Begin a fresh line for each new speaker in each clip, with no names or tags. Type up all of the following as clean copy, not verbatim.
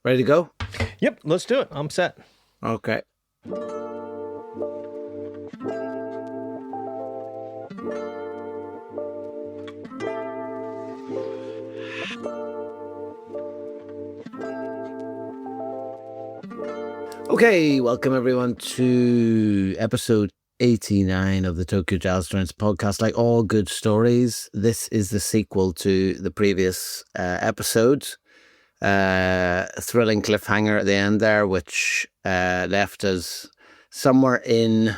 Ready to go?
Yep, let's do it. I'm set.
Okay. Okay, welcome everyone to episode 89 of the Tokyo Jazz Trance podcast. Like all good stories, this is the sequel to the previous episodes. Thrilling cliffhanger at the end there, which left us somewhere in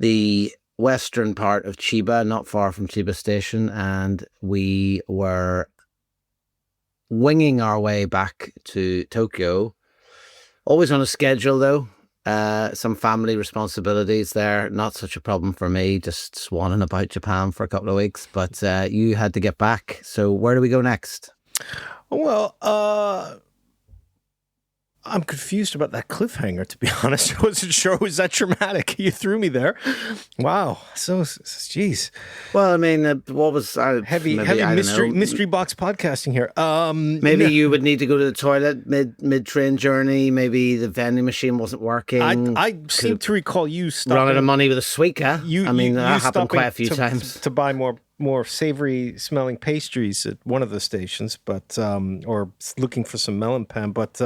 the western part of Chiba, not far from Chiba Station, and we were winging our way back to Tokyo. Always on a schedule, though. Some family responsibilities there. Not such a problem for me, just swanning about Japan for a couple of weeks. But you had to get back. So where do we go next?
Well, I'm confused about that cliffhanger, to be honest. I wasn't sure it was that dramatic. You threw me there. Wow. So, geez.
Well, I mean, what was...
heavy mystery box podcasting here.
Maybe you would need to go to the toilet mid-train journey. Maybe the vending machine wasn't working.
I seem to recall you stopping...
Running out of money with a Suica. That happened quite a few times.
To buy more savory smelling pastries at one of the stations, but or looking for some melon pan, but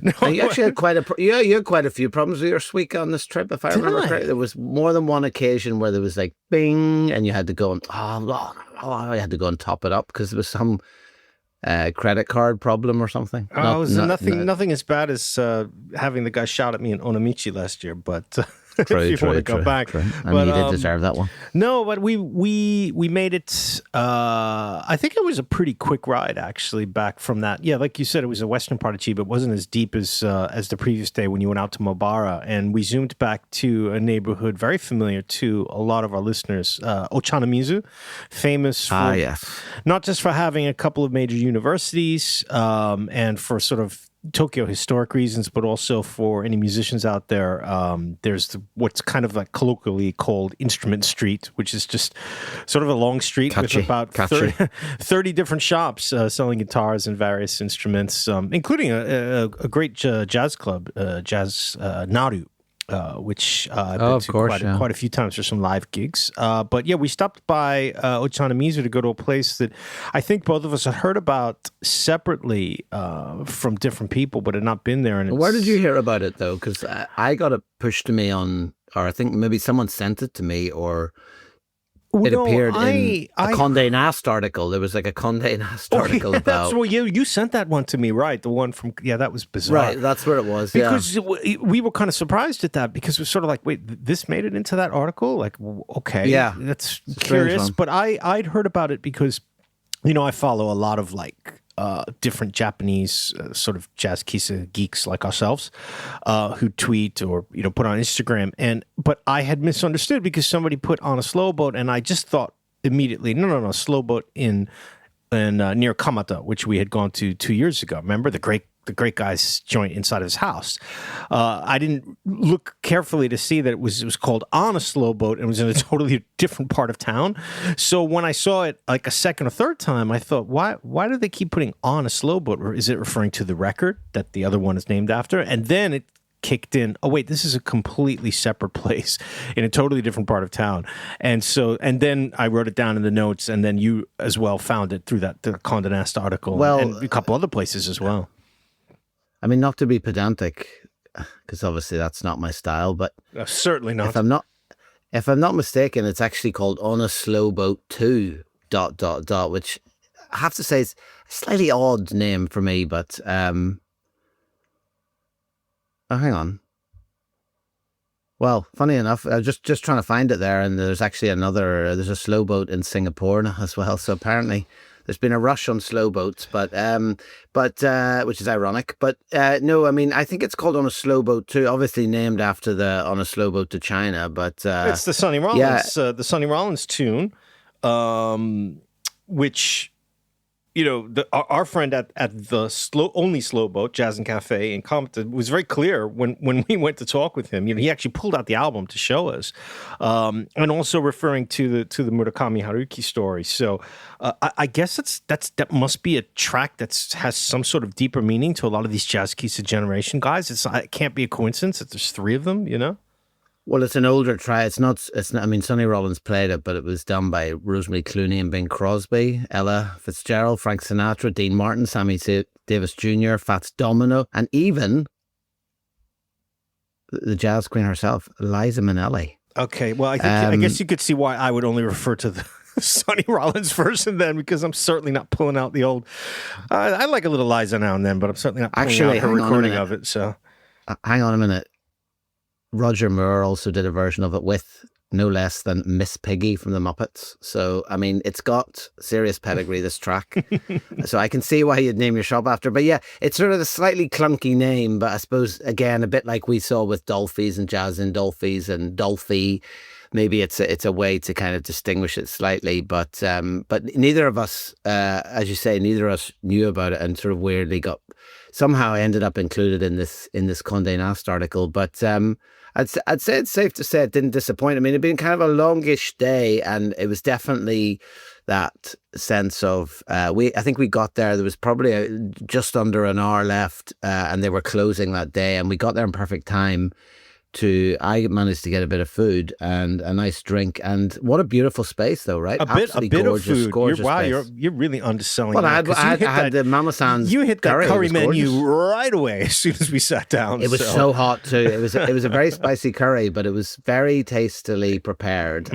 no.
You actually had you had quite a few problems with your Suica on this trip, if I remember correctly. There was more than one occasion where there was like bing, and you had to go and I had to go and top it up because there was some credit card problem or something.
Nothing as bad as having the guy shout at me in Onamichi last year, but. If you want to go back.
And you did deserve that one.
No, but we made it. I think it was a pretty quick ride, actually, back from that. Yeah, like you said, it was the western part of Chiba. It wasn't as deep as the previous day when you went out to Mobara. And we zoomed back to a neighborhood very familiar to a lot of our listeners, Ochanamizu, famous for not just for having a couple of major universities and for sort of Tokyo historic reasons, but also for any musicians out there. There's what's kind of like colloquially called Instrument Street, which is just sort of a long street with about 30 different shops selling guitars and various instruments, including a great jazz club, Jazz Naru. Which I've been to quite a few times for some live gigs. But yeah, we stopped by Ochanamizu to go to a place that I think both of us had heard about separately from different people, but had not been there. And
where did you hear about it, though? Because I got it pushed to me or I think maybe someone sent it to me, or... It appeared in a Condé Nast article. There was like a Condé Nast article about...
you sent that one to me, right? The one from... Yeah, that was bizarre.
Right, that's where it was,
because we were kind of surprised at that, because it was sort of like, wait, this made it into that article? Like, okay.
Yeah.
That's curious. But I'd heard about it because, I follow a lot of like... different Japanese sort of jazz kissa geeks like ourselves who tweet or put on Instagram, but I had misunderstood because somebody put on a slow boat, and I just thought immediately no slow boat in near Kamata, which we had gone to 2 years ago. Remember the great guy's joint inside of his house. I didn't look carefully to see that it was called On a Slow Boat and was in a totally different part of town. So when I saw it like a second or third time, I thought, why do they keep putting On a Slow Boat? Or is it referring to the record that the other one is named after? And then it kicked in, oh wait, this is a completely separate place in a totally different part of town. And then I wrote it down in the notes, and then you as well found it through the Condé Nast article, and a couple other places as well.
I mean, not to be pedantic, because obviously that's not my style, but
certainly not.
If I'm not mistaken, it's actually called On a Slow Boat 2... ... which I have to say is a slightly odd name for me, but hang on. Well, funny enough, I was just trying to find it there, and there's actually there's a slow boat in Singapore now as well. So apparently there's been a rush on slow boats, but which is ironic. But no, I mean, I think it's called On a Slow Boat too, obviously named after the On a Slow Boat to China. But
it's the Sonny Rollins, the Sonny Rollins tune, which our friend at the only slow boat, Jazz and Cafe in Compton, was very clear when we went to talk with him. He actually pulled out the album to show us, and also referring to the Murakami Haruki story. So I guess that must be a track that has some sort of deeper meaning to a lot of these Jazz Keys of Generation guys. It can't be a coincidence that there's three of them.
Well, it's an older track. It's not. I mean, Sonny Rollins played it, but it was done by Rosemary Clooney and Bing Crosby, Ella Fitzgerald, Frank Sinatra, Dean Martin, Sammy Davis Jr., Fats Domino, and even the jazz queen herself, Liza Minnelli.
Okay, well, I guess you could see why I would only refer to the Sonny Rollins version then, because I'm certainly not pulling out the old. I like a little Liza now and then, but I'm certainly not pulling out her recording of it. So,
hang on a minute. Roger Moore also did a version of it with no less than Miss Piggy from the Muppets. So, I mean, it's got serious pedigree, this track. So I can see why you'd name your shop after. But yeah, it's sort of a slightly clunky name, but I suppose, again, a bit like we saw with Dolphies and Jazz in Dolphies and Dolphy. Maybe it's a way to kind of distinguish it slightly. But neither of us, as you say, neither of us knew about it and sort of weirdly somehow ended up included in this Condé Nast article. But I'd say it's safe to say it didn't disappoint. I mean, it'd been kind of a longish day, and it was definitely that sense of I think we got there. There was probably just under an hour left, and they were closing that day, and we got there in perfect time. I managed to get a bit of food and a nice drink, and what a beautiful space, though, right?
A bit
gorgeous,
of food.
Gorgeous
Wow, you're really underselling.
Well, I had the Mama San's.
You hit that curry menu
gorgeous.
Right away as soon as we sat down.
It was so hot too. It was a very spicy curry, but it was very tastily prepared,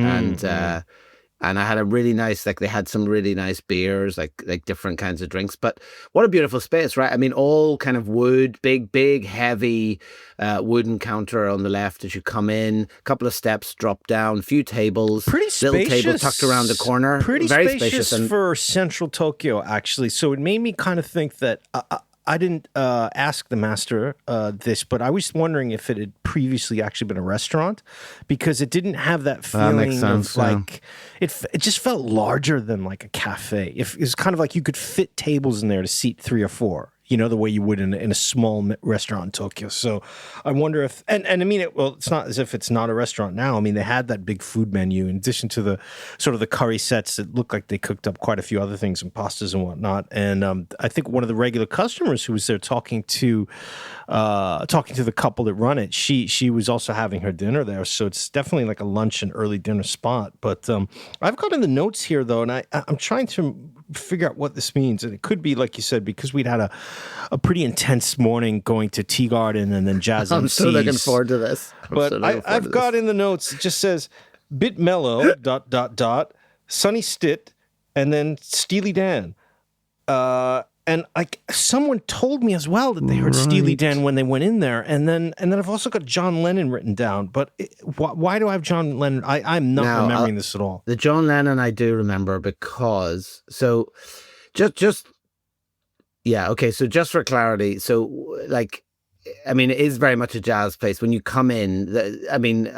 and I had a really nice, like they had some really nice beers, like different kinds of drinks. But what a beautiful space, right? I mean, all kind of wood, big, heavy wooden counter on the left as you come in. A couple of steps, drop down, few tables.
Pretty spacious.
Little table tucked around the corner.
Pretty
very
spacious for central Tokyo, actually. So it made me kind of think that I didn't ask the master this, but I was wondering if it had previously actually been a restaurant, because it didn't have that feeling of like it just felt larger than like a cafe. It's kind of like you could fit tables in there to seat 3 or 4. The way you would in a small restaurant in Tokyo. So I wonder if, and I mean, it's not as if it's not a restaurant now. I mean, they had that big food menu in addition to the sort of the curry sets that looked like they cooked up quite a few other things and pastas and whatnot. And I think one of the regular customers who was there talking to the couple that run it, she was also having her dinner there. So it's definitely like a lunch and early dinner spot. But I've got in the notes here though, and I'm trying to figure out what this means. And it could be, like you said, because we'd had a pretty intense morning going to Tea Garden and then Jazz
I'm
MCs.
so looking forward to this.
But I've got in the notes, it just says, bit mellow, ... Sunny Stitt, and then Steely Dan. And like someone told me as well that they heard Steely Dan when they went in there, and then I've also got John Lennon written down. But why do I have John Lennon? I'm not remembering this at all.
The John Lennon I do remember because just yeah, okay. So just for clarity, so like, I mean, it is very much a jazz place. When you come in, I mean,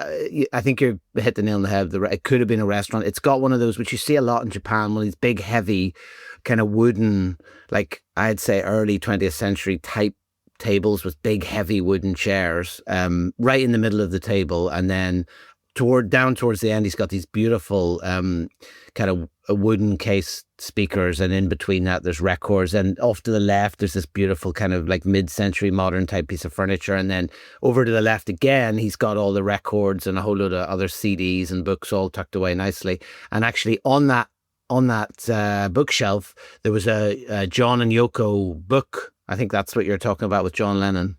I think you hit the nail on the head. It could have been a restaurant. It's got one of those, which you see a lot in Japan, one of these big, heavy, kind of wooden, like I'd say early 20th century type tables with big, heavy wooden chairs right in the middle of the table. And then towards the end, he's got these beautiful kind of wooden case speakers, and in between that there's records, and off to the left there's this beautiful kind of like mid-century modern type piece of furniture, and then over to the left again he's got all the records and a whole load of other CDs and books all tucked away nicely. And actually on that bookshelf there was a John and Yoko book. I think that's what you're talking about with John Lennon.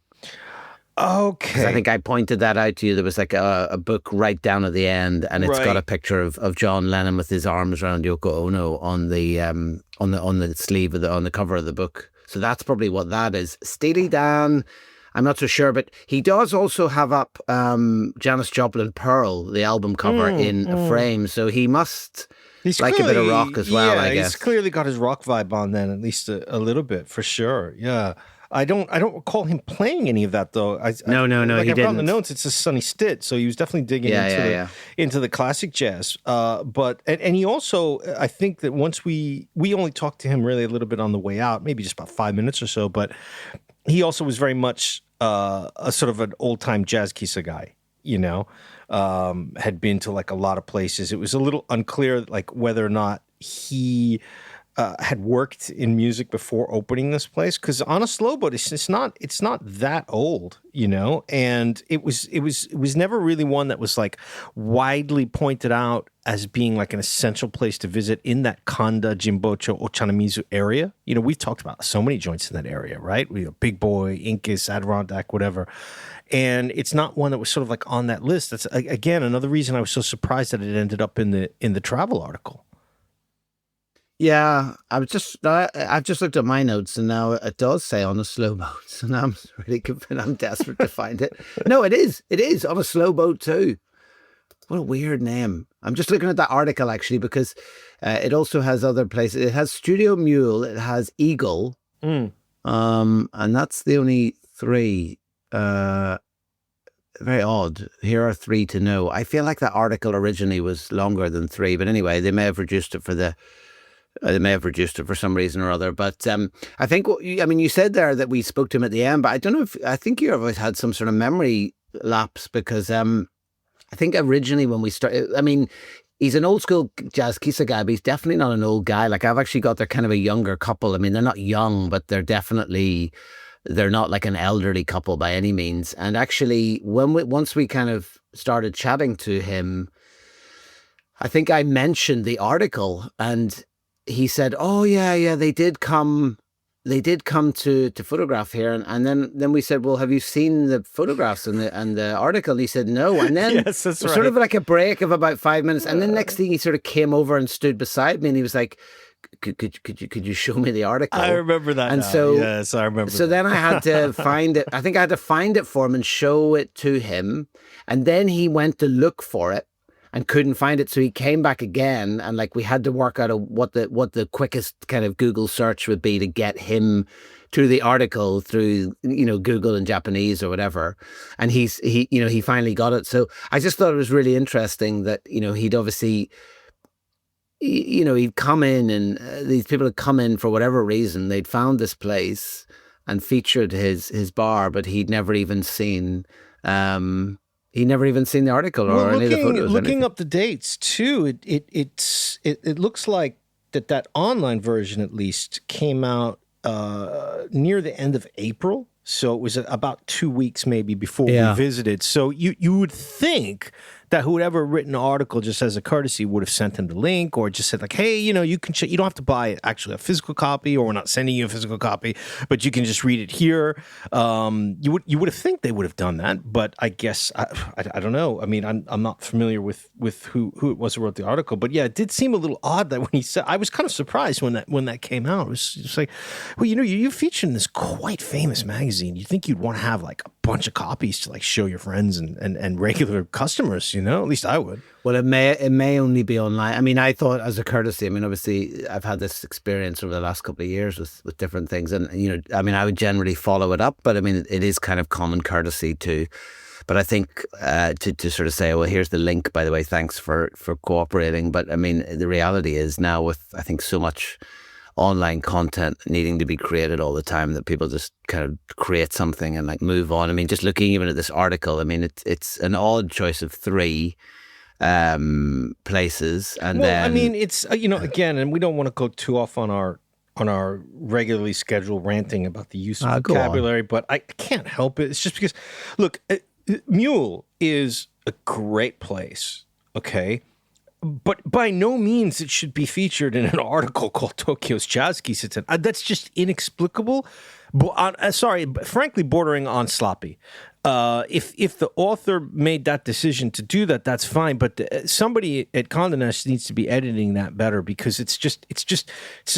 Okay.
I think I pointed that out to you. There was like a book right down at the end, and it's got a picture of John Lennon with his arms around Yoko Ono on the sleeve of on the cover of the book. So that's probably what that is. Steely Dan, I'm not so sure, but he does also have up Janis Joplin Pearl, the album cover, in a frame. So he must like a bit of rock as well, I guess.
He's clearly got his rock vibe on then, at least a little bit, for sure. Yeah. I don't recall him playing any of that though.
No,
like
he
I've got in the
didn't.
notes, it's a Sonny Stitt, so he was definitely digging
Yeah,
into
yeah, yeah.
the classic jazz. But and he also, I think that once we only talked to him really a little bit on the way out, maybe just about 5 minutes or so, but he also was very much a sort of an old time jazz kissa guy. Had been to like a lot of places. It was a little unclear, like whether or not he had worked in music before opening this place. Because on a slow boat, it's not that old, and it was never really one that was like widely pointed out as being like an essential place to visit in that Kanda, Jimbocho, Ochanamizu area. We've talked about so many joints in that area, right? We have Big Boy, Incas, Adirondack, whatever. And it's not one that was sort of like on that list. That's again another reason I was so surprised that it ended up in the travel article.
Yeah, I've just looked at my notes, and now it does say on a slow boat. So now I'm really convinced. I'm desperate to find it. No, it is on a slow boat too. What a weird name. I'm just looking at that article actually because it also has other places. It has Studio Mule, it has Eagle, and that's the only three. Very odd. Here are three to know. I feel like that article originally was longer than three, but anyway, they may have reduced it for some reason or other. But I think you said there that we spoke to him at the end, but I don't know I think you always had some sort of memory lapse because I think originally when we started, he's an old school jazz kissa guy, but he's definitely not an old guy. Like I've actually got, they're kind of a younger couple. They're not young, but they're not like an elderly couple by any means. And actually, once we kind of started chatting to him, I think I mentioned the article, and he said, "Oh yeah, they did come to photograph here." And then we said, "Well, have you seen the photographs and the article?" And he said, "No." And then
yes, that's right.
Sort of like a break of about 5 minutes, and then next thing he sort of came over and stood beside me, and he was like, Could you show me the article?
I remember that.
And
now.
so,
yes, I remember.
So then I had to find it. I think I had to find it for him and show it to him. And then he went to look for it and couldn't find it. So he came back again, and like we had to work out what the quickest kind of Google search would be to get him to the article through Google in Japanese or whatever. And he finally got it. So I just thought it was really interesting that he'd obviously. He'd come in, and these people had come in for whatever reason. They'd found this place and featured his bar, but he'd never even seen the article or any of the photos.
Looking up the dates too, it looks like that online version at least came out near the end of April. So it was about 2 weeks maybe before we visited. So you would think that whoever written the article just as a courtesy would have sent him the link or just said like, hey, you can you don't have to buy actually a physical copy, or we're not sending you a physical copy, but you can just read it here. You would have think they would have done that, but I guess I don't know. I'm not familiar with who it was who wrote the article, but yeah, it did seem a little odd that when he said, I was kind of surprised when that came out. It was just like, well, you featured in this quite famous magazine. You'd think you'd want to have like a bunch of copies to like show your friends and regular customers. At least I would.
Well, it may only be online. I thought as a courtesy. Obviously, I've had this experience over the last couple of years with different things, and I would generally follow it up. But it is kind of common courtesy to. But I think to sort of say, well, here's the link. By the way, thanks for cooperating. But the reality is now with I think so much online content needing to be created all the time that people just kind of create something and like move on. Just looking even at this article, it's an odd choice of three places, and then
it's again, and we don't want to go too off on our regularly scheduled ranting about the use of vocabulary, but I can't help it. It's just because, look, Mule is a great place, okay? But by no means it should be featured in an article called Tokyo's Jazz Kissa. That's just inexplicable. Frankly, bordering on sloppy. If the author made that decision to do that, that's fine. But somebody at Condé Nast needs to be editing that better, because it's just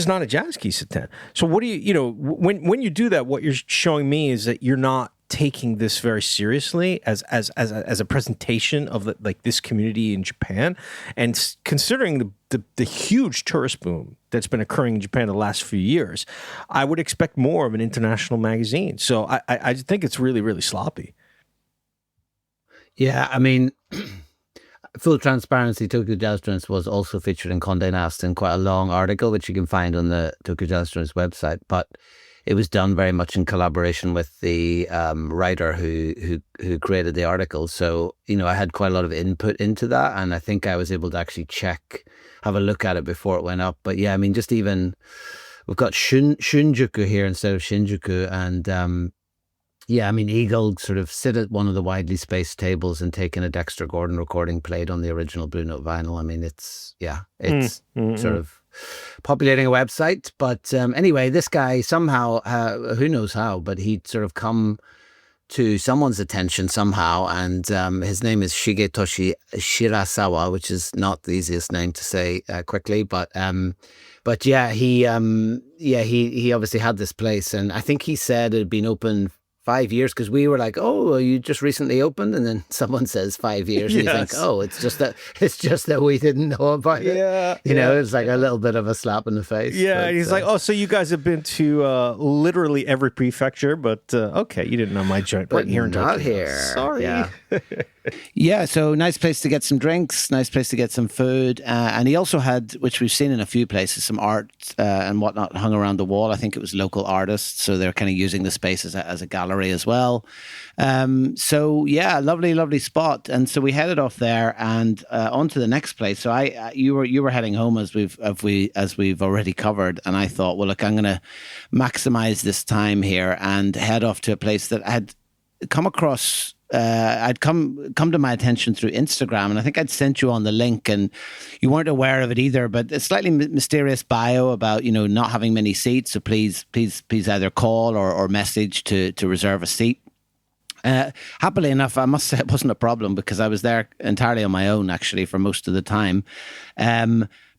not a jazz kissa. So what do when you do that? What you're showing me is that you're not taking this very seriously as a presentation of like this community in Japan, and considering the huge tourist boom that's been occurring in Japan the last few years, I would expect more of an international magazine. So I think it's really, really sloppy.
Yeah, I mean, full transparency, Tokyo Jazz Joints was also featured in Condé Nast in quite a long article, which you can find on the Tokyo Jazz Joints website. But it was done very much in collaboration with the writer who created the article. So, I had quite a lot of input into that, and I think I was able to actually have a look at it before it went up. But yeah, I mean, just even, we've got Shunjuku here instead of Shinjuku, and yeah, I mean, Eagle sort of sit at one of the widely spaced tables and taking a Dexter Gordon recording played on the original Blue Note vinyl. I mean, it's sort of populating a website. But anyway, this guy somehow, who knows how, but he'd sort of come to someone's attention somehow. And his name is Shigetoshi Shirasawa, which is not the easiest name to say quickly. But yeah, he obviously had this place. And I think he said it had been open 5 years, because we were like, oh, you just recently opened, and then someone says 5 years, and you think, oh, it's just that we didn't know about it. It's like a little bit of a slap in the face.
Yeah,
but,
and he's like, oh, so you guys have been to literally every prefecture, but okay, you didn't know my joint,
but
here in
not
Tokyo.
Here.
Sorry.
Yeah. Yeah, so nice place to get some drinks, nice place to get some food, and he also had, which we've seen in a few places, some art and whatnot hung around the wall. I think it was local artists, so they're kind of using the space as a gallery as well. So yeah, lovely spot. And so we headed off there and on to the next place. So you were heading home as we've already covered, and I thought, well, look, I'm going to maximize this time here and head off to a place that I had come across. I'd come to my attention through Instagram, and I think I'd sent you on the link, and you weren't aware of it either. But a slightly mysterious bio about not having many seats, so please either call or message to reserve a seat. Happily enough, I must say it wasn't a problem, because I was there entirely on my own actually for most of the time.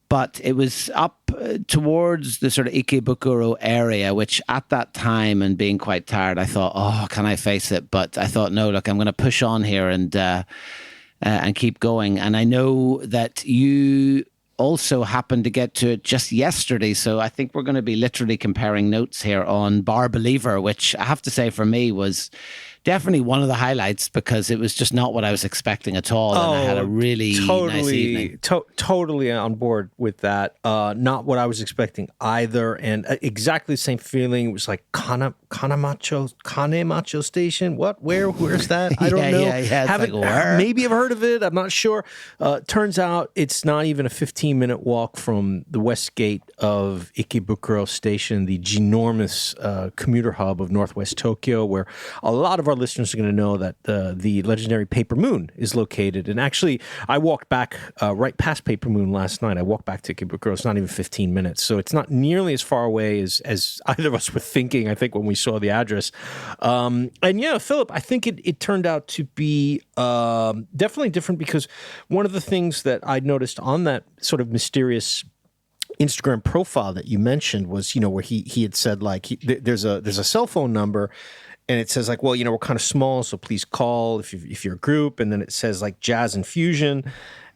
But it was up towards the sort of Ikebukuro area, which at that time, and being quite tired, I thought, oh, can I face it? But I thought, no, look, I'm going to push on here and keep going. And I know that you also happened to get to it just yesterday. So I think we're going to be literally comparing notes here on Bar Believer, which I have to say for me was definitely one of the highlights, because it was just not what I was expecting at all. And I had a really nice evening.
Totally on board with that. Not what I was expecting either. And exactly the same feeling. It was like Kanemacho Station. What? Where's that? I don't know.
Yeah.
Maybe I've heard of it. I'm not sure. Turns out it's not even a 15-minute walk from the west gate of Ikebukuro Station, the ginormous commuter hub of Northwest Tokyo, where a lot of our listeners are going to know that the legendary Paper Moon is located. And actually, I walked back right past Paper Moon last night. I walked back to Ikebukuro. It's not even 15 minutes. So it's not nearly as far away as either of us were thinking, I think, when we saw the address. And yeah, Philip, I think it turned out to be definitely different, because one of the things that I noticed on that sort of mysterious Instagram profile that you mentioned was, where he had said, like, there's a cell phone number, and it says, like, well, we're kind of small, so please call if you're a group. And then it says, like, jazz and fusion.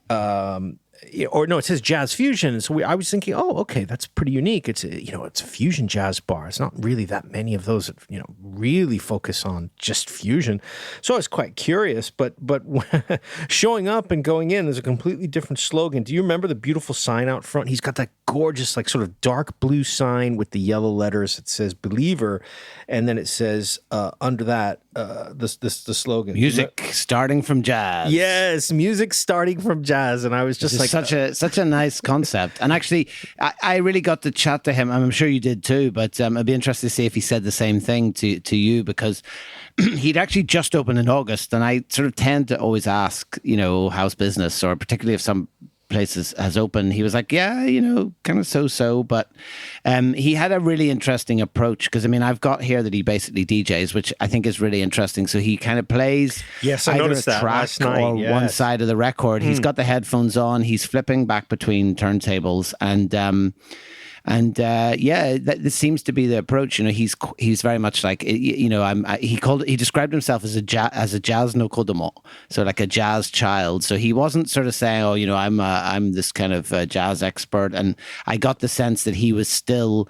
It says jazz fusion. And so I was thinking, oh, okay, that's pretty unique. It's it's a fusion jazz bar. It's not really that many of those that, really focus on just fusion. So I was quite curious, but showing up and going in is a completely different slogan. Do you remember the beautiful sign out front? He's got that gorgeous, like, sort of dark blue sign with the yellow letters. It says Believer, and then it says under that the slogan,
music starting from jazz.
Yes, music starting from jazz. And I was just like,
such a nice concept. And actually, I really got to chat to him. I'm sure you did too, but I'd be interested to see if he said the same thing to you, because he'd actually just opened in August, and I sort of tend to always ask, how's business, or particularly if some places has opened. He was like, yeah, kind of so, but he had a really interesting approach, because I've got here that he basically DJs, which I think is really interesting. So he kind of plays either a track or one side of the record. He's got the headphones on, he's flipping back between turntables, and And this seems to be the approach. You know, he's very much like, you know, he described himself as a jazz no kodomo, so like a jazz child. So he wasn't sort of saying, oh, you know, I'm this kind of jazz expert. And I got the sense that he was still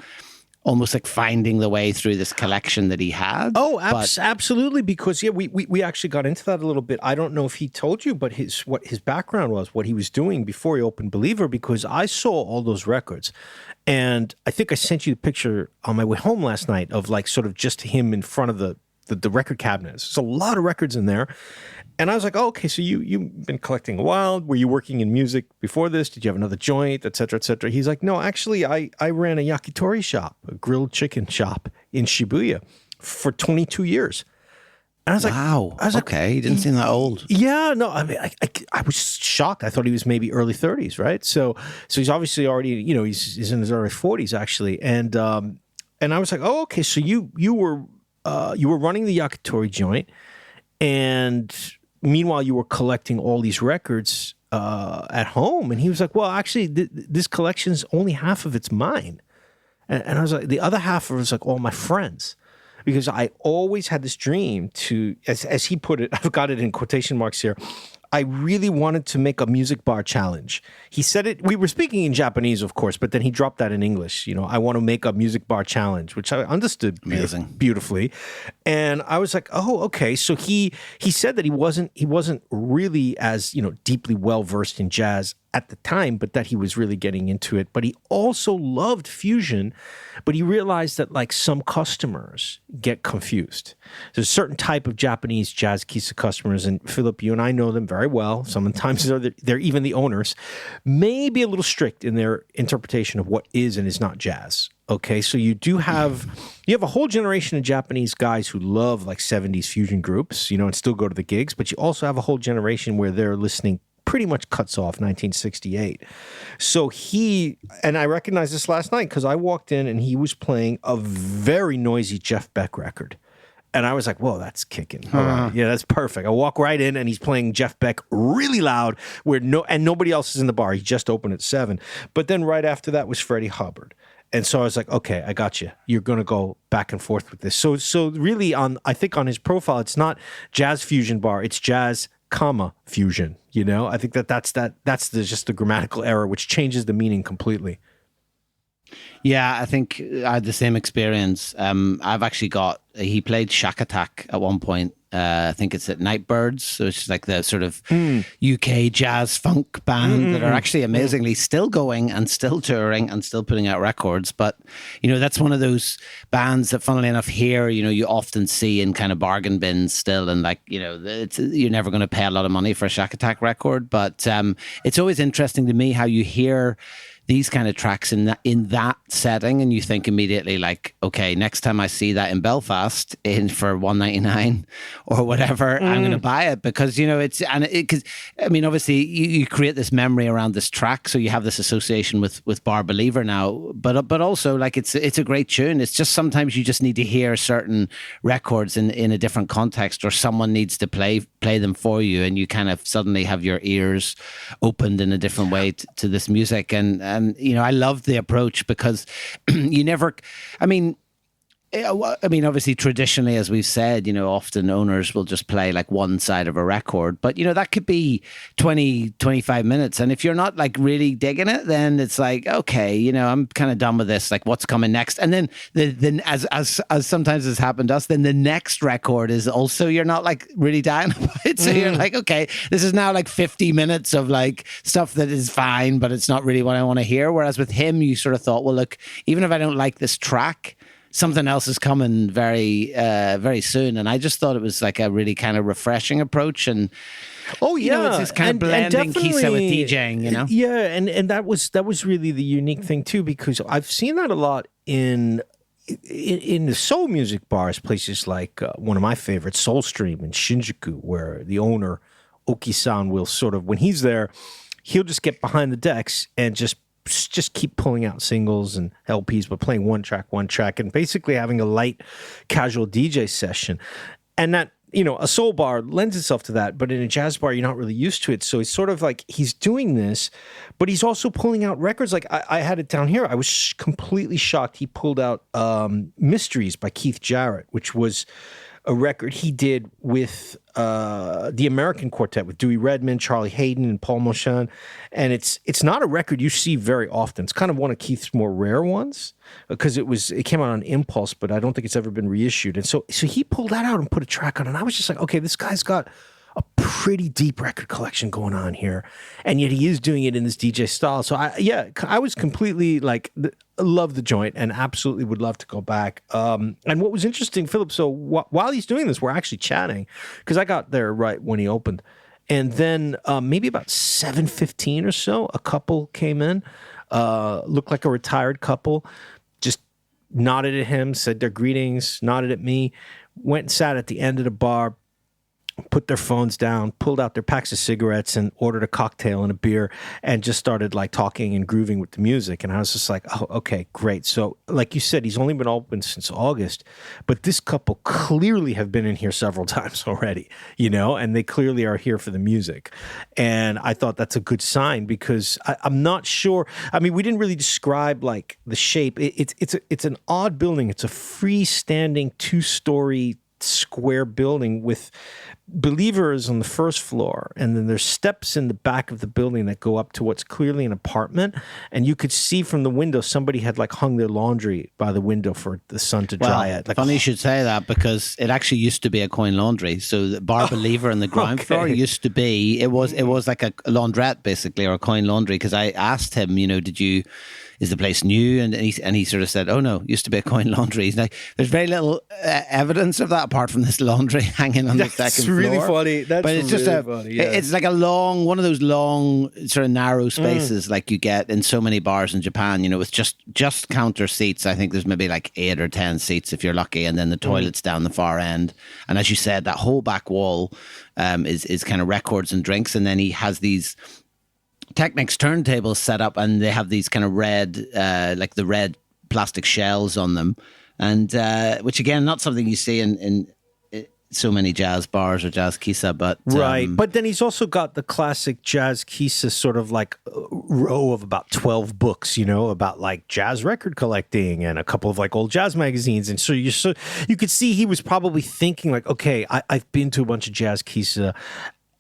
almost like finding the way through this collection that he had.
Oh, absolutely. Because we actually got into that a little bit. I don't know if he told you, but what his background was, what he was doing before he opened Believer, because I saw all those records. And I think I sent you the picture on my way home last night of like sort of just him in front of the record cabinets. There's a lot of records in there. And I was like, oh, okay, so you've been collecting a while. Were you working in music before this? Did you have another joint, et cetera, et cetera? He's like, no, actually, I ran a yakitori shop, a grilled chicken shop in Shibuya for 22 years. And I was like,
wow, okay, he didn't seem that old.
Yeah, no, I mean, I was shocked. I thought he was maybe early 30s, right? So he's obviously already, you know, he's in his early 40s, actually. And I was like, oh, okay, so you were running the yakitori joint, and meanwhile, you were collecting all these records at home. And he was like, well, actually, this collection's only half of it's mine. And I was like, the other half was like all my friends. Because I always had this dream to, as he put it, I've got it in quotation marks here, I really wanted to make a music bar challenge. He said it, we were speaking in Japanese, of course, but then he dropped that in English. You know, I want to make a music bar challenge, which I understood beautifully. And I was like, oh, okay. So he said that he wasn't really as, you know, deeply well-versed in jazz at the time, but that he was really getting into it. But he also loved fusion, but he realized that like some customers get confused. There's a certain type of Japanese jazz kisa customers, and Philip, you and I know them very well. Sometimes they're even the owners, may be a little strict in their interpretation of what is and is not jazz. Okay, so you have a whole generation of Japanese guys who love like 70s fusion groups, you know, and still go to the gigs, but you also have a whole generation where they're listening pretty much cuts off 1968. So and I recognized this last night because I walked in and he was playing a very noisy Jeff Beck record. And I was like, whoa, that's kicking. All right. Yeah, that's perfect. I walk right in and he's playing Jeff Beck really loud and nobody else is in the bar. He just opened at 7. But then right after that was Freddie Hubbard. And so I was like, okay, I got you. You're going to go back and forth with this. So really I think on his profile, it's not jazz fusion bar, it's jazz, fusion. You know, I think that's just the grammatical error, which changes the meaning completely.
Yeah, I think I had the same experience. I've actually he played Shack Attack at one point. I think it's at Nightbirds, so it's like the sort of UK jazz funk band that are actually amazingly still going and still touring and still putting out records. But, you know, that's one of those bands that, funnily enough, here, you know, you often see in kind of bargain bins still. And like, you know, you're never going to pay a lot of money for a Shack Attack record. But it's always interesting to me how you hear these kind of tracks in that setting, and you think immediately like, okay, next time I see that in Belfast for $1.99 or whatever, I'm going to buy it, because, you know, because I mean, obviously you create this memory around this track, so you have this association with Bar Believer now, but also like it's a great tune. It's just sometimes you just need to hear certain records in a different context, or someone needs to play them for you, and you kind of suddenly have your ears opened in a different way to this music. And you know, I love the approach because you never, I mean, obviously, traditionally, as we've said, you know, often owners will just play like one side of a record, but, you know, that could be 20, 25 minutes. And if you're not like really digging it, then it's like, okay, you know, I'm kind of done with this. Like, what's coming next? And then as sometimes has happened to us, then the next record is also, you're not like really dying about it. So you're like, okay, this is now like 50 minutes of like stuff that is fine, but it's not really what I want to hear. Whereas with him, you sort of thought, well, look, even if I don't like this track, something else is coming very, very soon. And I just thought it was like a really kind of refreshing approach. And you know, it's this kind of blending Kisa with DJing, you know?
Yeah, and that was really the unique thing too, because I've seen that a lot in the soul music bars, places like one of my favorites, Soulstream in Shinjuku, where the owner, Oki-san, will sort of, when he's there, he'll just get behind the decks and just keep pulling out singles and LPs, but playing one track, and basically having a light, casual DJ session. And a soul bar lends itself to that, but in a jazz bar, you're not really used to it. So it's sort of like he's doing this, but he's also pulling out records. Like I had it down here. I was completely shocked. He pulled out Mysteries by Keith Jarrett, which was a record he did with the American Quartet with Dewey Redman, Charlie Hayden, and Paul Motian. And it's not a record you see very often. It's kind of one of Keith's more rare ones because it came out on Impulse, but I don't think it's ever been reissued. And so he pulled that out and put a track on, and I was just like, okay, this guy's got a pretty deep record collection going on here, and yet he is doing it in this DJ style. So I was completely like, love the joint and absolutely would love to go back. And what was interesting, Philip, so while he's doing this, we're actually chatting because I got there right when he opened, and then maybe about 7:15 or so, a couple came in, looked like a retired couple, just nodded at him, said their greetings, nodded at me, went and sat at the end of the bar, put their phones down, pulled out their packs of cigarettes and ordered a cocktail and a beer and just started like talking and grooving with the music. And I was just like, oh, okay, great. So like you said, he's only been open since August, but this couple clearly have been in here several times already, and they clearly are here for the music. And I thought that's a good sign because I'm not sure. I mean, we didn't really describe like the shape. It's an odd building. It's a freestanding 2-story square building with Believers on the first floor, and then there's steps in the back of the building that go up to what's clearly an apartment, and you could see from the window somebody had like hung their laundry by the window for the sun to dry it. Like,
funny you should say that because it actually used to be a coin laundry. So the Bar Believer on the ground floor used to be, it was like a laundrette basically, or a coin laundry, because I asked him, is the place new? And he sort of said, oh no, it used to be a coin laundry. He's like, there's very little evidence of that apart from this laundry hanging on the second floor.
Really funny. That's
but it's
really
just
funny. Yeah.
It's like one of those long sort of narrow spaces like you get in so many bars in Japan, with just counter seats. I think there's maybe like 8 or 10 seats if you're lucky, and then the toilet's down the far end. And as you said, that whole back wall is kind of records and drinks, and then he has these Technics turntables set up, and they have these kind of red, like the red plastic shells on them, and which again, not something you see in so many jazz bars or jazz kissa, but
right. But then he's also got the classic jazz kissa sort of like row of about 12 books, about like jazz record collecting and a couple of like old jazz magazines, and so you could see he was probably thinking like, okay, I've been to a bunch of jazz kissa.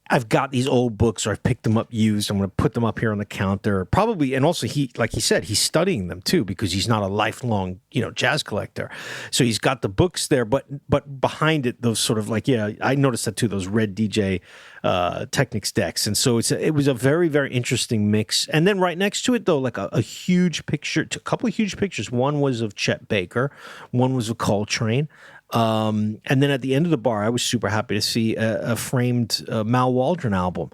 I've got these old books, or I've picked them up used. I'm going to put them up here on the counter. Probably, and also like he said, he's studying them too because he's not a lifelong, jazz collector. So he's got the books there, but behind it, those sort of like, I noticed that too, those red DJ Technics decks. And so it was a very, very interesting mix. And then right next to it, though, like a huge picture, a couple of huge pictures. One was of Chet Baker, one was of Coltrane. And then at the end of the bar, I was super happy to see a framed Mal Waldron album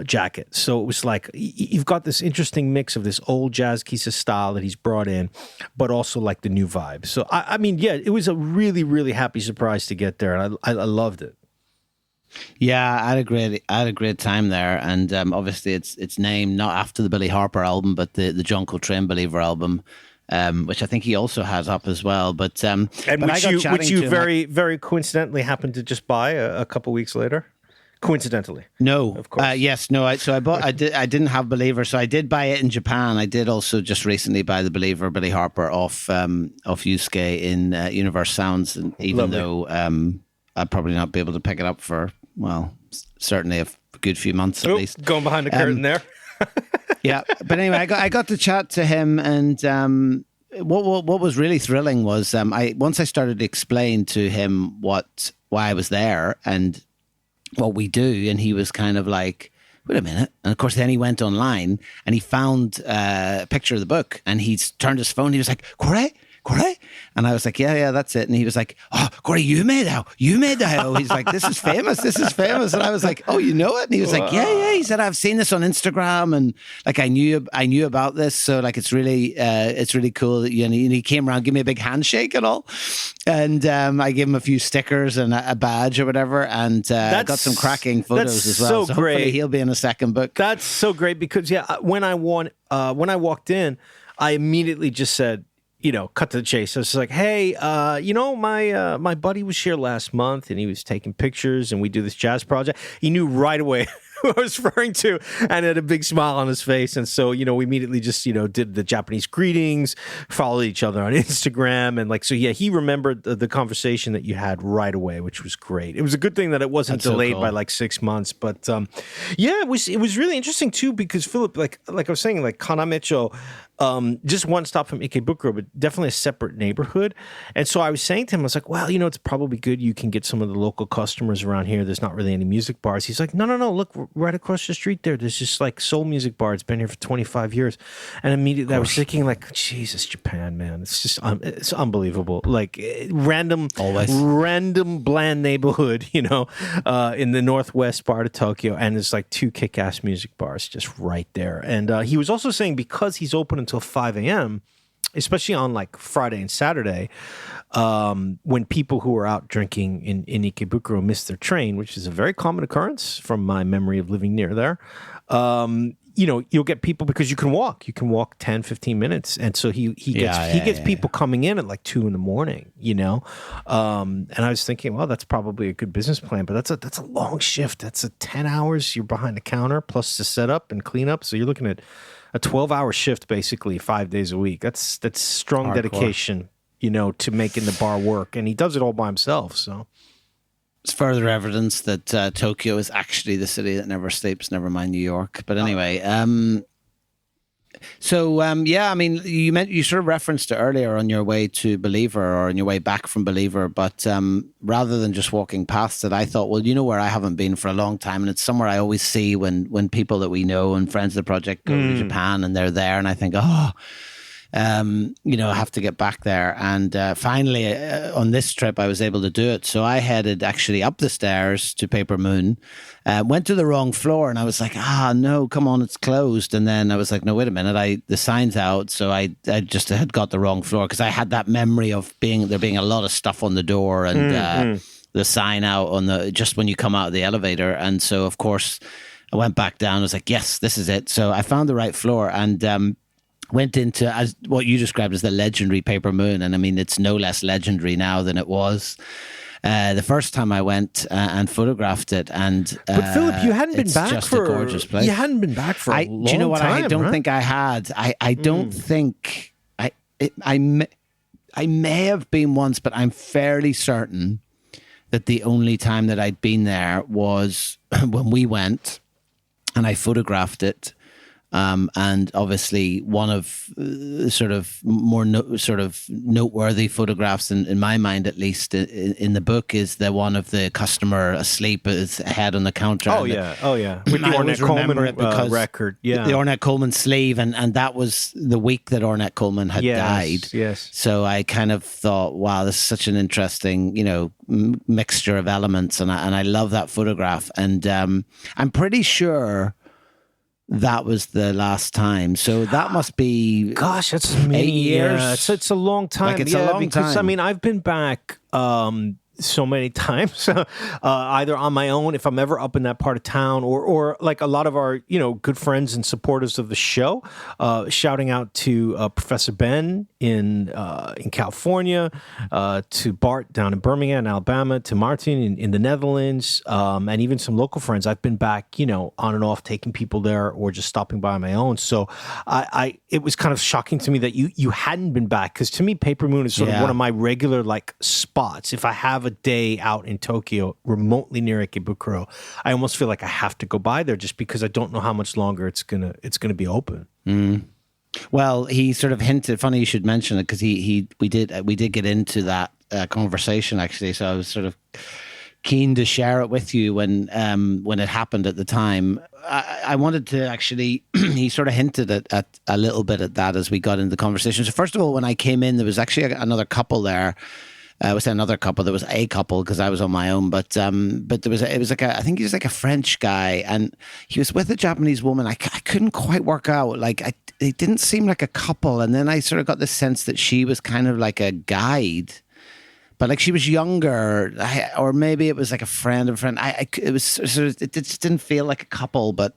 jacket. So it was like you've got this interesting mix of this old jazz kissa style that he's brought in, but also like the new vibe. So I mean, it was a really, really happy surprise to get there, and I loved it.
Yeah, I had a great time there, and obviously it's named not after the Billy Harper album, but the John Coltrane Believer album. Which I think he also has up as well, but
which you very very coincidentally happened to just buy a couple weeks later. Coincidentally,
no,
of course,
yes, no. I didn't have Believer, so I did buy it in Japan. I did also just recently buy the Believer Billy Harper off Yusuke in Universe Sounds, and even though I'd probably not be able to pick it up for certainly a good few months at least.
Going behind the curtain there.
Yeah, but anyway, I got to chat to him, and what was really thrilling was once I started to explain to him why I was there and what we do, and he was kind of like, wait a minute. And of course, then he went online and he found a picture of the book, and he's turned his phone. He was like, Corey? And I was like, yeah, that's it. And he was like, oh, Corey, you made that. He's like, this is famous. And I was like, oh, you know it? And he was like, yeah. He said, I've seen this on Instagram, and like I knew about this. So like it's really cool that and he came around, gave me a big handshake and all. And I gave him a few stickers and a badge or whatever, and got some cracking photos as well.
So great.
Hopefully he'll be in a second book.
That's so great because when I walked in, I immediately just said, cut to the chase. I was like, hey, my buddy was here last month and he was taking pictures and we do this jazz project. He knew right away who I was referring to and had a big smile on his face. And so, we immediately just, did the Japanese greetings, followed each other on Instagram. And he remembered the conversation that you had right away, which was great. It was a good thing that it wasn't delayed by like 6 months. But it was really interesting too, because Philip, like I was saying, like Kanamecho, just one stop from Ikebukuro, but definitely a separate neighborhood. And so I was saying to him, I was like, well, it's probably good you can get some of the local customers around here. There's not really any music bars. He's like, no, look, right across the street there's just like soul music bar. It's been here for 25 years. And immediately I was thinking like, Jesus, Japan, man. It's just, it's unbelievable. Like random bland neighborhood, in the northwest part of Tokyo. And there's like 2 kick-ass music bars just right there. And he was also saying because he's open until 5 a.m., especially on like Friday and Saturday, when people who are out drinking in Ikebukuro miss their train, which is a very common occurrence from my memory of living near there, you'll get people because you can walk 10, 15 minutes. And so he gets people coming in at like 2 a.m, and I was thinking, well, that's probably a good business plan, but that's a long shift. That's 10 hours you're behind the counter plus the setup and cleanup. So you're looking at a 12-hour shift, basically 5 days a week. That's strong dedication, to making the bar work. And he does it all by himself. So
it's further evidence that Tokyo is actually the city that never sleeps, never mind New York. But anyway, you sort of referenced it earlier on your way to Believer or on your way back from Believer, but rather than just walking past it, I thought, well, where I haven't been for a long time, and it's somewhere I always see when people that we know and friends of the project go to Japan and they're there, and I think, I have to get back there. And finally, on this trip, I was able to do it. So I headed actually up the stairs to Paper Moon, went to the wrong floor, and I was like, no, come on, it's closed. And then I was like, no, wait a minute, the sign's out. So I just had got the wrong floor because I had that memory of there being a lot of stuff on the door and the sign out on just when you come out of the elevator. And so, of course, I went back down. I was like, yes, this is it. So I found the right floor and went into as what you described as the legendary Paper Moon. And I mean, it's no less legendary now than it was the first time I went and photographed it. And
but Philip, you hadn't been back
just a gorgeous place.
You hadn't been back for a long time.
Do you know what? I don't
right?
think I had. I don't think I may have been once, but I'm fairly certain that the only time that I'd been there was when we went and I photographed it. And obviously, one of sort of more noteworthy photographs in my mind, at least in the book, is the one of the customer asleep, his head on the counter.
Oh yeah. With the Ornette Coleman record, the
Ornette Coleman sleeve, and that was the week that Ornette Coleman had died.
Yes.
So I kind of thought, wow, this is such an interesting, mixture of elements, and I love that photograph, and I'm pretty sure that was the last time. So that must be,
gosh, that's
8 years.
Yeah, it's a long time.
Like, it's a long time.
I mean, I've been back so many times, either on my own, if I'm ever up in that part of town, or like a lot of our, good friends and supporters of the show, shouting out to Professor Ben in California, to Bart down in Birmingham, Alabama, to Martin in the Netherlands, and even some local friends. I've been back, on and off, taking people there or just stopping by on my own. So it was kind of shocking to me that you hadn't been back, because to me, Paper Moon is sort of one of my regular like spots. If I have a day out in Tokyo, remotely near Ikebukuro, I almost feel like I have to go by there just because I don't know how much longer it's gonna be open.
Well, he sort of hinted. Funny you should mention it, because we did get into that conversation actually. So I was sort of keen to share it with you when it happened at the time. I wanted to actually. He sort of hinted at a little bit at that as we got into the conversation. So first of all, when I came in, there was actually another couple there. I was another couple. There was a couple because I was on my own, but there was it was like I think he was like a French guy, and he was with a Japanese woman. I couldn't quite work out. Like it didn't seem like a couple, and then I sort of got the sense that she was kind of like a guide, but like she was younger, or maybe it was like a friend of a friend. It was sort of, it just didn't feel like a couple, but.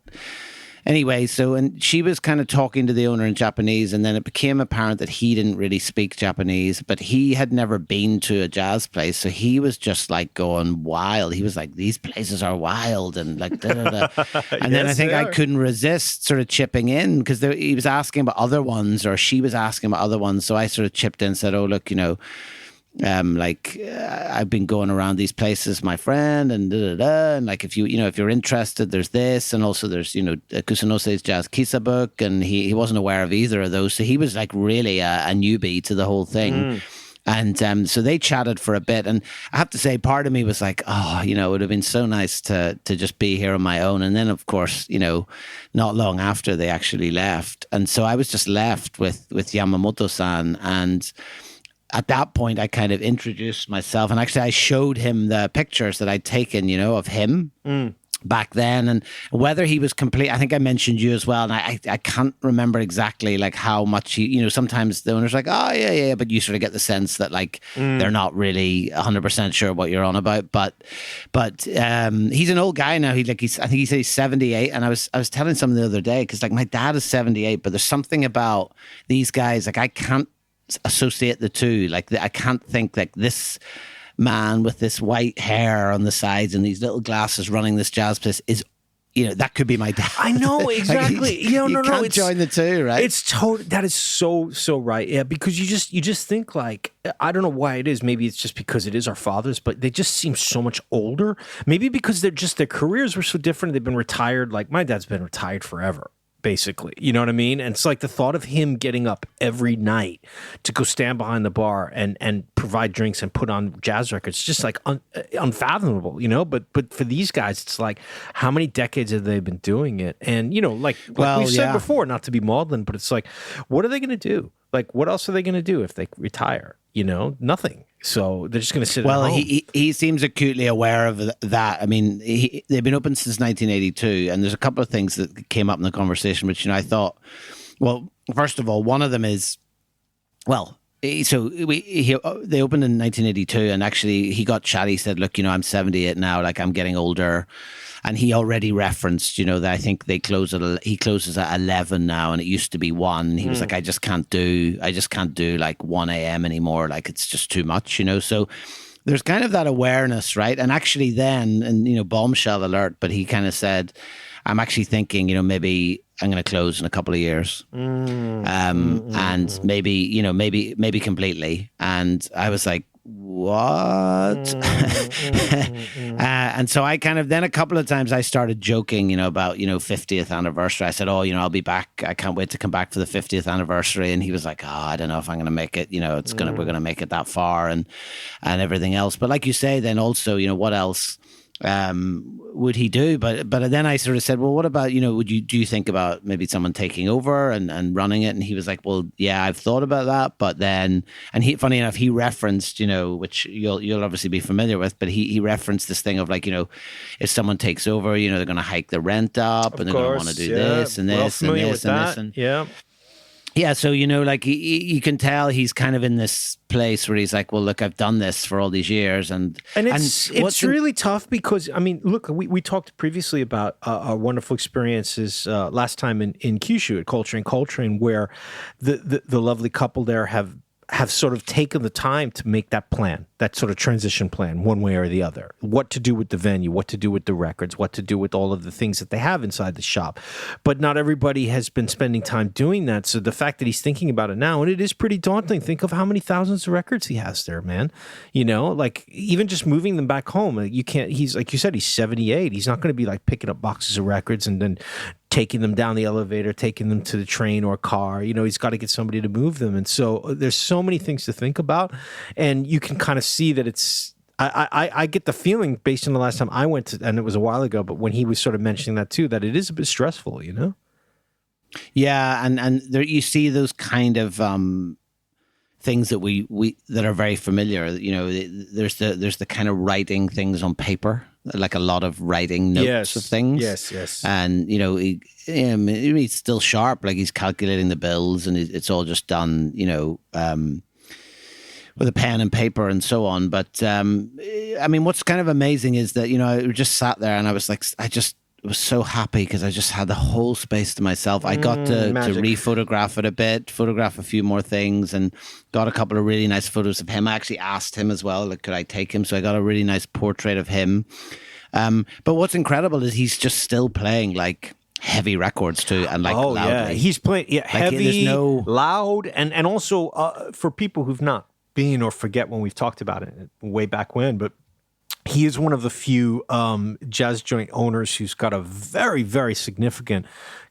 anyway, so and she was kind of talking to the owner in Japanese, and then it became apparent that he didn't really speak Japanese, but he had never been to a jazz place, so he was just like going wild. He was like, "These places are wild," and like, da, da, da. And then I
Yes,
think
they
I
are.
couldn't resist sort of chipping in because he was asking about other ones, or she was asking about other ones, so I sort of chipped in and said, "Oh, look, I've been going around these places, my friend, and da da da. And like, if if you're interested, there's this, and also there's Kusanose's Jazz Kisa book, and he wasn't aware of either of those, so he was like really a newbie to the whole thing. And so they chatted for a bit, and I have to say, part of me was like, oh, it would have been so nice to just be here on my own. And then, of course, not long after they actually left, and so I was just left with Yamamoto-san, and at that point, I kind of introduced myself, and actually, I showed him the pictures that I'd taken, of him back then, and whether he was complete. I think I mentioned you as well, and I can't remember exactly like how much he. Sometimes the owner's like, oh yeah, but you sort of get the sense that like they're not really 100% sure what you're on about. But he's an old guy now. I think he said he's 78, and I was telling someone the other day because like my dad is 78, but there's something about these guys like I can't associate the two. Like I can't think like this man with this white hair on the sides and these little glasses running this jazz place is that could be my dad.
I know exactly.
Like, you can't join the two, right?
It's that is so right. Yeah, because you just think like, I don't know why it is. Maybe it's just because it is our fathers, but they just seem so much older. Maybe because their careers were so different. They've been retired. Like my dad's been retired forever, basically. You know what I mean? And it's like the thought of him getting up every night to go stand behind the bar and provide drinks and put on jazz records, just like unfathomable, But for these guys, it's like, how many decades have they been doing it? And, like we said before, not to be maudlin, but it's like, what are they going to do? Like, what else are they going to do if they retire? Nothing. So they're just going to sit at home.
He seems acutely aware of that. I mean, they've been open since 1982, and there's a couple of things that came up in the conversation, which, I thought, well, first of all, one of them is, they opened in 1982, and actually he got chatty, said, look, I'm 78 now, like I'm getting older. And he already referenced, that I think he closes at 11 now, and it used to be 1. He was like, I just can't do like 1 a.m. anymore. Like it's just too much, So there's kind of that awareness, right? And actually then, and bombshell alert, but he kind of said, I'm actually thinking, maybe I'm going to close in a couple of years, and maybe completely. And I was like, what? And so I kind of, then a couple of times I started joking, about, 50th anniversary. I said, oh, I'll be back. I can't wait to come back for the 50th anniversary. And he was like, oh, I don't know if I'm going to make it, we're going to make it that far and everything else. But like you say, then also, what else would he do? But then I sort of said, well, what about, do you think about maybe someone taking over and running it? And he was like, well, yeah, I've thought about that. But then, and funny enough, he referenced, which you'll obviously be familiar with, but he referenced this thing of like, if someone takes over, they're going to hike the rent up, and they're going to want to do this and this and this and this. And
yeah.
Yeah, so, like, you can tell he's kind of in this place where he's like, well, look, I've done this for all these years. And
it's really tough because, I mean, look, we talked previously about our wonderful experiences last time in Kyushu at Coltrane, where the lovely couple there have sort of taken the time to make that plan, that sort of transition plan, one way or the other. What to do with the venue, what to do with the records, what to do with all of the things that they have inside the shop. But not everybody has been spending time doing that. So the fact that he's thinking about it now, and it is pretty daunting. Think of how many thousands of records he has there, man. Like even just moving them back home, you can't, he's like you said, he's 78. He's not going to be like picking up boxes of records and then taking them down the elevator, taking them to the train or car. He's got to get somebody to move them. And so there's so many things to think about. And you can kind of see that it's, I get the feeling based on the last time I went to, and it was a while ago, but when he was sort of mentioning that too, that it is a bit stressful, Yeah.
And there you see those kind of things that we that are very familiar. There's the kind of writing things on paper, like a lot of writing notes of things.
Yes.
And he's still sharp, like he's calculating the bills, and it's all just done, with a pen and paper and so on. But I mean, what's kind of amazing is that I just sat there and I was like, was so happy because I just had the whole space to myself. I got to re-photograph it a bit, photograph a few more things, and got a couple of really nice photos of him. I actually asked him as well, like, could I take him? So I got a really nice portrait of him. But what's incredible is he's just still playing like heavy records too, and like loudly.
Yeah, he's playing heavy, loud, and also for people who've not been or forget when we've talked about it way back when, but he is one of the few jazz joint owners who's got a very, very significant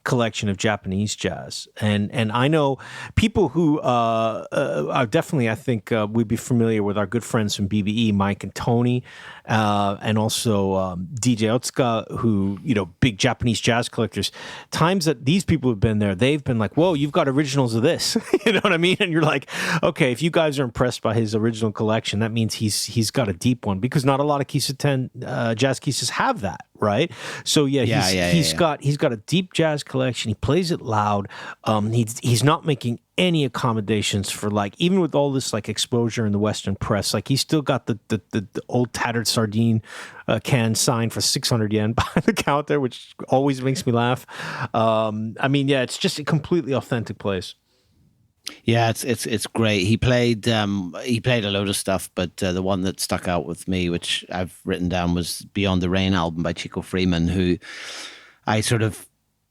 collection of Japanese jazz. And I know people who are definitely, I think, we'd be familiar with our good friends from BBE, Mike and Tony, and also DJ Otsuka, who, big Japanese jazz collectors. Times that these people have been there, they've been like, whoa, you've got originals of this. You know what I mean? And you're like, okay, if you guys are impressed by his original collection, that means he's got a deep one, because not a lot of Kisa 10 jazz Kisas have that, right? So he's got a deep jazz collection. He plays it loud. He's not making any accommodations for, like, even with all this like exposure in the Western press, like he's still got the old tattered sardine can sign for 600 yen behind the counter, which always makes me laugh. It's just a completely authentic place.
Yeah, it's great. He played a load of stuff, but the one that stuck out with me, which I've written down, was Beyond the Rain album by Chico Freeman, who I sort of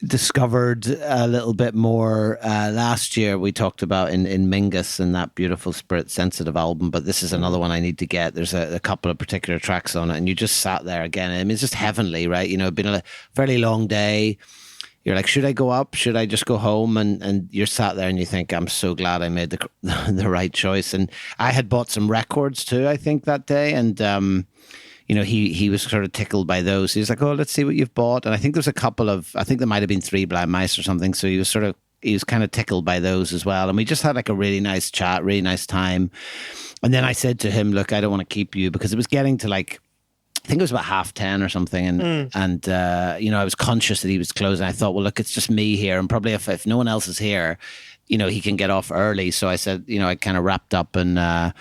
discovered a little bit more last year. We talked about in Mingus and that beautiful Spirit Sensitive album, but this is another one I need to get. There's a couple of particular tracks on it, and you just sat there again. I mean, it's just heavenly, right? It's been a fairly long day. You're like, should I go up? Should I just go home? And you're sat there and you think, I'm so glad I made the right choice. And I had bought some records too, I think, that day. And, he was sort of tickled by those. He was like, oh, let's see what you've bought. And I think there's I think there might have been 3 Blind Mice or something. So he was kind of tickled by those as well. And we just had like a really nice chat, really nice time. And then I said to him, look, I don't want to keep you, because it was getting to like, I think it was about 10:30 or something, and I was conscious that he was closing. I thought, well, look, it's just me here, and probably if no one else is here, he can get off early. So I said, I kind of wrapped up and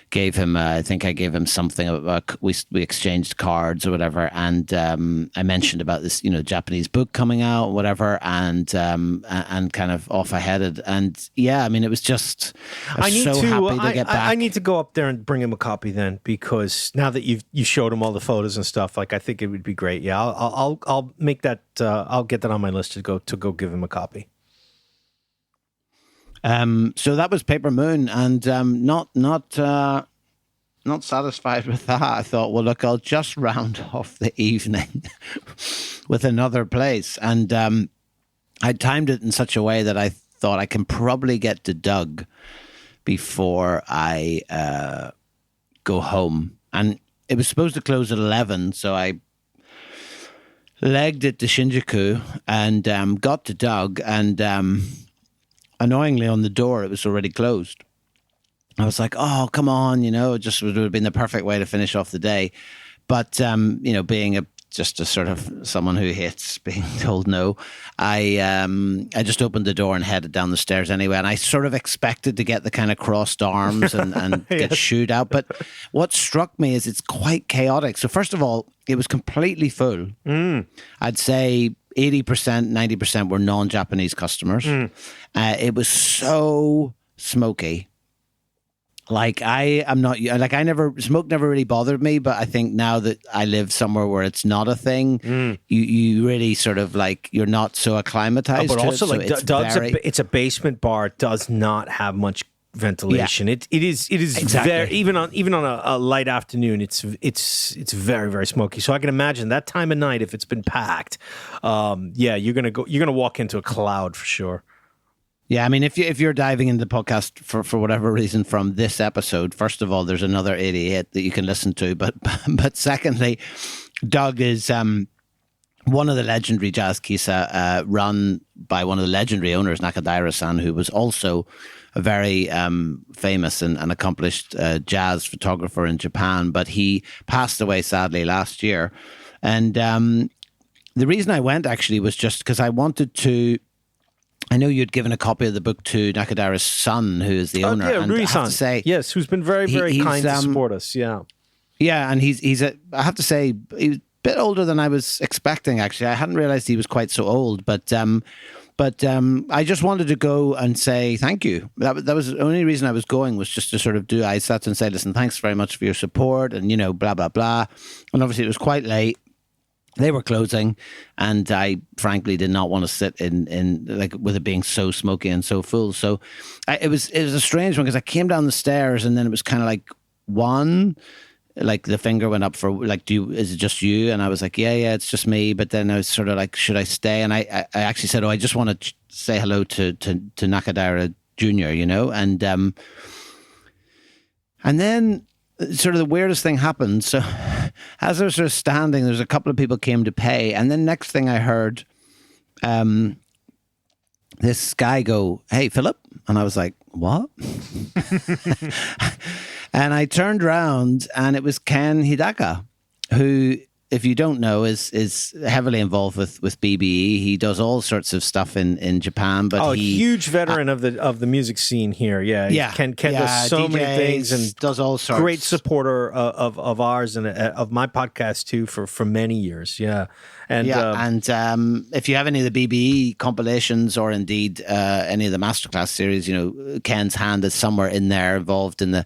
gave him. I think I gave him something. We exchanged cards or whatever, and I mentioned about this, Japanese book coming out, whatever, and kind of off I headed. And yeah, I mean, it was just. Happy to get back.
I need to go up there and bring him a copy then, because now that you showed him all the photos and stuff, like, I think it would be great. Yeah, I'll make that. I'll get that on my list to go give him a copy.
So that was Paper Moon, and not satisfied with that. I thought, well, look, I'll just round off the evening with another place, and I timed it in such a way that I thought I can probably get to Doug before I go home, and it was supposed to close at 11, so I legged it to Shinjuku and got to Doug, and annoyingly, on the door, it was already closed. I was like, oh, come on, it just would have been the perfect way to finish off the day. But, being just a sort of someone who hates being told no, I just opened the door and headed down the stairs anyway. And I sort of expected to get the kind of crossed arms and get shooed out. But what struck me is it's quite chaotic. So first of all, it was completely full. I'd say 80%, 90% were non-Japanese customers. It was so smoky. Like, smoke never really bothered me, but I think now that I live somewhere where it's not a thing, you really sort of like, you're not so acclimatized
but
to
also,
it.
like, Doug's it's a basement bar, does not have much ventilation. Yeah. It is
exactly.
very, even on a light afternoon, it's very, very smoky. So I can imagine that time of night, if it's been packed, you're gonna walk into a cloud for sure.
Yeah, I mean, if you're diving into the podcast for whatever reason from this episode, first of all, there's another 88 that you can listen to, but secondly, Doug is one of the legendary jazz kisa run by one of the legendary owners, Nakadaira-san, who was also a very famous and accomplished jazz photographer in Japan, but he passed away sadly last year. And the reason I went actually was just because I wanted to. I know you'd given a copy of the book to Nakadaira's son, who is the owner.
Yeah,
and I have to say,
yes, who's been very, very kind to support us. Yeah.
Yeah, and he's I have to say, bit older than I was expecting, actually. I hadn't realized he was quite so old, but I just wanted to go and say thank you. That was the only reason I was going, was just to sort of do ISATs and say, listen, thanks very much for your support, and, you know, blah, blah, blah. And obviously it was quite late. They were closing, and I frankly did not want to sit in like with it being so smoky and so full. So it was a strange one, because I came down the stairs and then it was kind of like one, like the finger went up for like, is it just you? And I was like, yeah, it's just me. But then I was sort of like, should I stay? And I actually said, I just want to say hello to Nakadaira Jr., you know, and then sort of the weirdest thing happened. So as I was sort of standing, there's a couple of people came to pay. And then next thing I heard this guy go, "Hey, Philip." And I was like, "What?" And I turned around, and it was Ken Hidaka, who, if you don't know, is heavily involved with BBE. He does all sorts of stuff in Japan. But
huge veteran of the music scene here. Yeah. Ken does so many things and
does all sorts.
Great supporter of ours and of my podcast too for many years. Yeah. And
if you have any of the BBE compilations, or indeed any of the masterclass series, you know, Ken's hand is somewhere in there, involved in the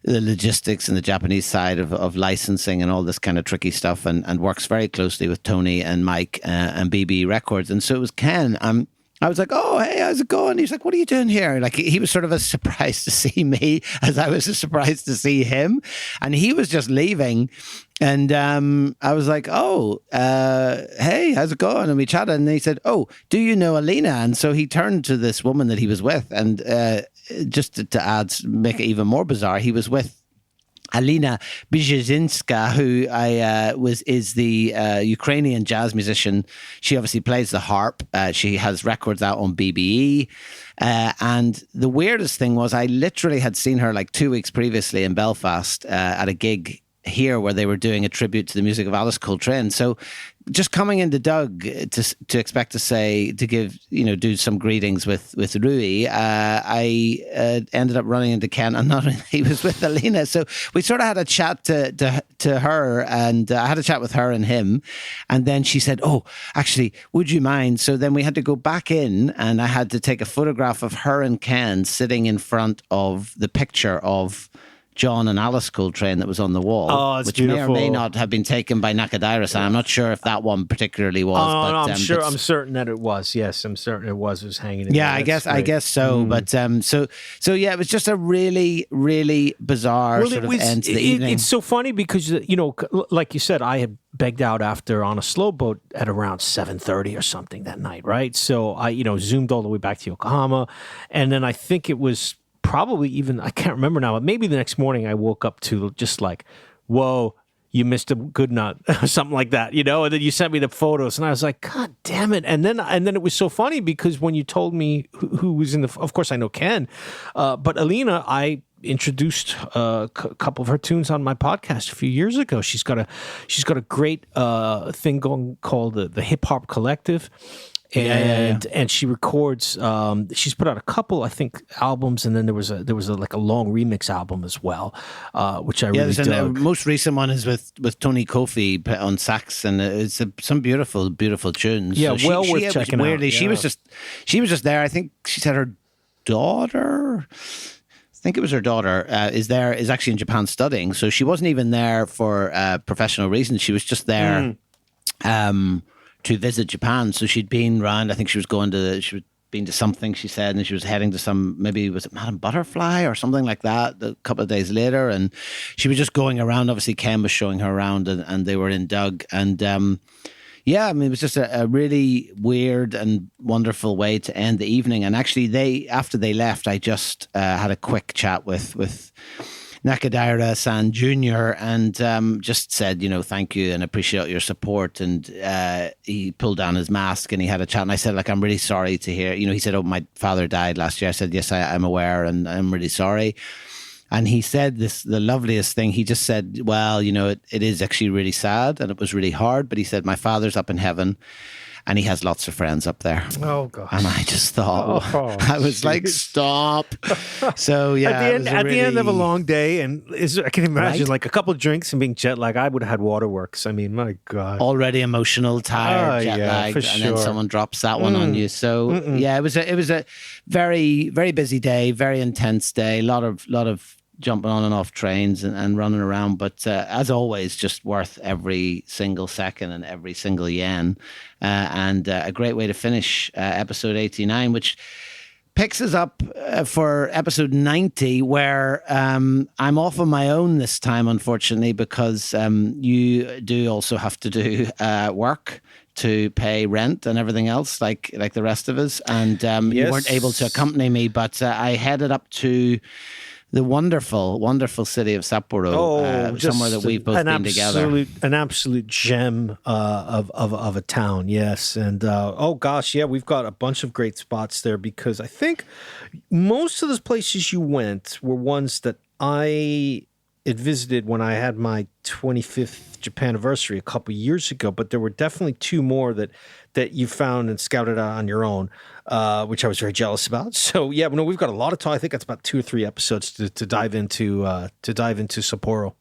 logistics and the Japanese side of licensing and all this kind of tricky stuff, and works very closely with Tony and Mike and BB Records. And so it was Ken. I was like, "Oh, hey, how's it going?" He's like, "What are you doing here?" Like, he was sort of as surprised to see me as I was surprised to see him. And he was just leaving. And I was like, "Oh, hey, how's it going?" And we chatted, and he said, "Oh, do you know Alina?" And so he turned to this woman that he was with, and just to make it even more bizarre, he was with Alina Bijezinska, who is the Ukrainian jazz musician. She obviously plays the harp. She has records out on BBE. And the weirdest thing was, I literally had seen her like 2 weeks previously in Belfast at a gig here where they were doing a tribute to the music of Alice Coltrane. So just coming into Doug to expect to give, you know, do some greetings with Rui, I ended up running into Ken, and not only he was with Alina. So we sort of had a chat to her, and I had a chat with her and him. And then she said, "Oh, actually, would you mind?" So then we had to go back in, and I had to take a photograph of her and Ken sitting in front of the picture of John and Alice Coltrane that was on the wall, which
beautiful.
may or may not have been taken by Nakadaira-san. I'm not sure if that one particularly was.
Oh, no, I'm certain that it was. Yes, I'm certain it was. It was hanging in
yeah,
there.
I guess so. But so yeah, it was just a really, really bizarre end to the evening.
It's so funny because, you know, like you said, I had begged out after on a slow boat at around 7:30 or something that night, right? So I, you know, zoomed all the way back to Yokohama, and then I think it was probably even, I can't remember now, but maybe the next morning I woke up to just like, "Whoa, you missed a good nut," or something like that, you know? And then you sent me the photos, and I was like, "God damn it." And then it was so funny because when you told me who was in of course I know Ken, but Alina, I introduced a couple of her tunes on my podcast a few years ago. She's got a great thing going called the Hip Hop Collective. And she records. She's put out a couple, I think, albums, and then there was like a long remix album as well, which I really dug.
The most recent one is with Tony Kofi on sax, and it's some beautiful tunes.
Yeah, so worth checking out. Yeah.
She was just there. I think she said her daughter. I think it was her daughter is actually in Japan studying, so she wasn't even there for professional reasons. She was just there. To visit Japan. So she'd been around, I think she was been to something, she said, and she was heading to some, maybe was it Madame Butterfly or something like that a couple of days later, and she was just going around. Obviously Ken was showing her around, and they were in Doug, and yeah, I mean, it was just a really weird and wonderful way to end the evening. And actually after they left, I just had a quick chat with Nakadaira-san Jr. and just said, you know, thank you and appreciate your support. And he pulled down his mask and he had a chat. And I said, like, I'm really sorry to hear, you know, he said, "Oh, my father died last year." I said, "Yes, I'm aware and I'm really sorry." And he said the loveliest thing. He just said, "Well, you know, it is actually really sad and it was really hard." But he said, "My father's up in heaven and he has lots of friends up there.
Oh gosh.
And I just thought,
Oh,
I was like, stop. So yeah,
at the end of a long day, and I can imagine
Right?
like a couple of drinks and being jet lagged. I would have had waterworks. I mean, my God.
already emotional, tired,
Oh,
jet
yeah,
lagged,
for
and then
sure.
someone drops that one on you. So yeah, it was a very, very busy day, very intense day. A lot of jumping on and off trains and running around. But as always, just worth every single second and every single yen. And a great way to finish episode 89, which picks us up for episode 90, where I'm off on my own this time, unfortunately, because you do also have to do work to pay rent and everything else, like the rest of us. And you weren't able to accompany me, but I headed up to the wonderful, wonderful city of Sapporo, somewhere that we've both been together.
An absolute gem of a town, yes. And oh gosh, yeah, we've got a bunch of great spots there, because I think most of those places you went were ones that I had visited when I had my 25th Japan anniversary a couple years ago, but there were definitely two more that you found and scouted out on your own, which I was very jealous about. So yeah, we've got a lot of time. I think that's about 2 or 3 episodes to dive into Sapporo.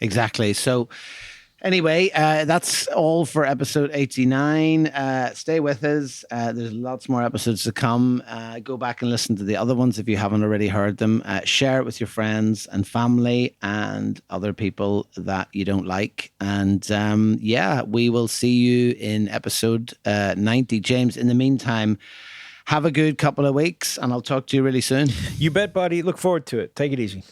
Exactly. So anyway, that's all for episode 89. Stay with us. There's lots more episodes to come. Go back and listen to the other ones if you haven't already heard them. Share it with your friends and family and other people that you don't like. And yeah, we will see you in episode 90. James, in the meantime, have a good couple of weeks, and I'll talk to you really soon.
You bet, buddy. Look forward to it. Take it easy.